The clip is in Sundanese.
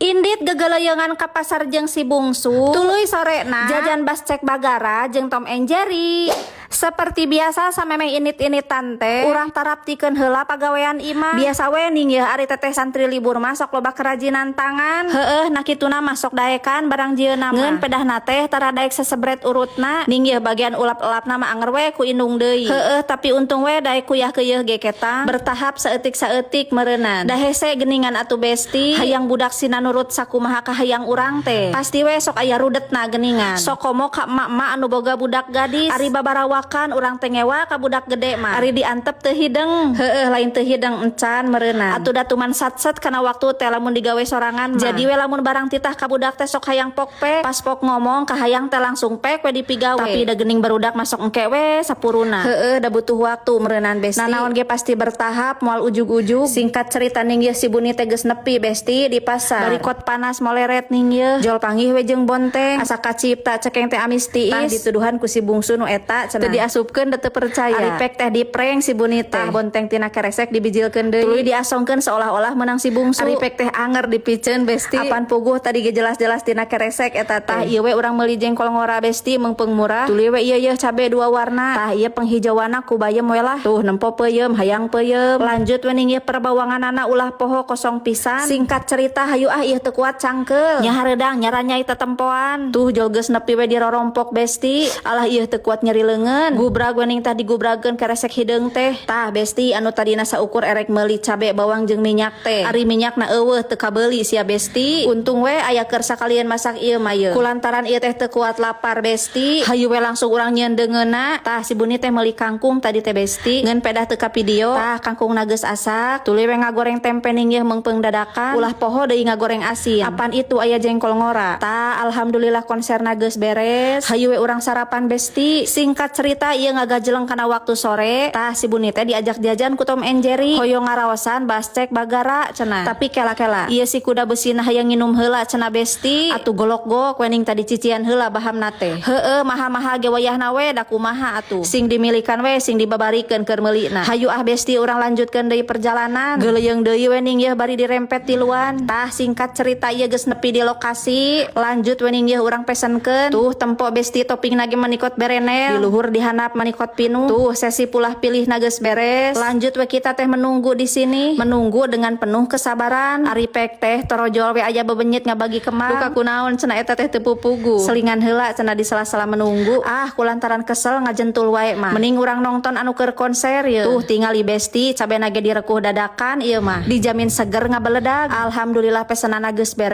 Indit gegeleyengan ka pasar jeung si bungsu tuluy sorena jajan bascek bagara jeung Tom and Jerry. Seperti biasa samemeh init-init tante urang taraptikeun heula pagawean imah. Biasa we ning ye ari teteh santri libur mah sok loba kerajinan tangan. Heueuh nakituna mah sok daekan barang jieuna mah. Ngeun pedahna teh tara daek sesebret urutna ning ye bagian ulap-ulapna mah anger we ku indung deui. Heueuh tapi untung we daek kuyah keuyeuk ge ketang bertahap saeutik-saeutik meureunan. Da hese geuningan atuh besti hayang budak sina nurut sakumaha ka hayang urang teh. Pasti we sok aya rudetna geuningan. Sok komo ka emak-emak anu boga budak gadis. Ari babarawakan urang teh ngewa ka budak gede mah. Ari diantep teu hideng. Heueuh lain teu hideng encan meureunan. Atuh da tuman satset kana waktu teh lamun digawe sorangan mah. Jadi we lamun barang titah ka budak teh sok hayang pokpe. Pas pok ngomong ka hayang teh langsung pek we dipigawe. Tapi da geuning barudak masuk engke we sapuruna. Heueuh da butuh waktu meureunan besti. Nanaon ge pasti bertahap moal ujug-ujug. Singkat cerita ning ye si Buni teh geus nepi besti di pasar. Barikot panas moleret ning ye. Jol panggih we jeung bonteng. Asa kacipta cekeng teh amis tiis. Tah dituduhan ku si bungsu nu eta cenah. Teu diasupkeun da teu percaya. Ari pek teh di prank si Buni teh. Bonteng tina keresek dibijilkeun deui. Tuluy diasongkeun seolah-olah menang si bungsu. Ari pek teh anger dipiceun besti. Apan puguh tadi ge jelas-jelas tina keresek eta teh. Ieu we urang meuli jengkol ngora besti meungpeung murah. Tuluy we ieu cabe dua warna. Tah ieu penghijauanna ku bayem we lah. Tuh nempo peuyeum hayang peuyeum. Lanjut we ning ieu perbawanganana ulah poho kosong pisan. Singkat cerita hayu ieu teu kuat cangkeul. Nya hareudang nyaranyai tetempoan. Tuh jol geus nepi we di rorompok besti. Alah ieu teu kuat nyeri leungeun. Gubrag we ning tah digubrageun keresek hideung teh. Tah besti anu tadina saukur erek meuli cabe bawang jeung minyak teh. Ari minyakna eueuh teu kabeuli sia besti. Untung we aya keur sakalian masak ieu mah ieu. Kulantaran ieu teh teu kuat lapar besti. Hayu we langsung urang nyieun deungeunna. Tah si Buni teh meuli kangkung tadi teh besti. Ngeun pedah teu ka video. Tah kangkungna geus asak. Tuluy we ngagoreng tempe ning ieu meungpeung dadakan. Ulah poho deui ngagoreng asin. Apan itu aya jengkol ngora. Tah alhamdulillah konserna geus beres. Hayu we urang sarapan besti. Singkat cerita ieu ngagajeleng kana waktu sore. Tah si Buni teh diajak jajan ku Tom and Jerry. Hoyong ngaraosan bascek bagara cenah. Tapi kela-kela ieu si kuda beusina hayang nginum heula cenah besti. Atuh golok-golok we ning tadi cician heula bahamna teh. Heueuh mahal-mahal ge wayahna we da kumaha atuh. Sing dimilikan we sing dibabarikeun keur meulina. Hayu besti urang lanjutkeun deui perjalanan. Geuleyeung deui we ning ieu bari dirempet tiluan. Tah singkat cerita ieu geus nepi di lokasi. Lanjut we ning ieu urang pesenkeun. Tuh tempo besti topingna ge manikot berenel. Di luhur dihandap manikot pinu. Tuh sesi pulah pilihna geus beres. Lanjut we kita teh menunggu di sini. Menunggu dengan penuh kesabaran. Ari pek teh torojol we aya bebenyit ngabagi keman. Duka kunaon cenah eta teh teu pupugu. Selingan heula cenah di sela-sela menunggu. Kulantaran kesel ngajentul wae mah. Mending urang nongton anu keur konser ye. Tuh tingali besti cabena ge direkuh dadakan ieu mah. Dijamin seger ngabeledag. Alhamdulillah pesenana geus beres.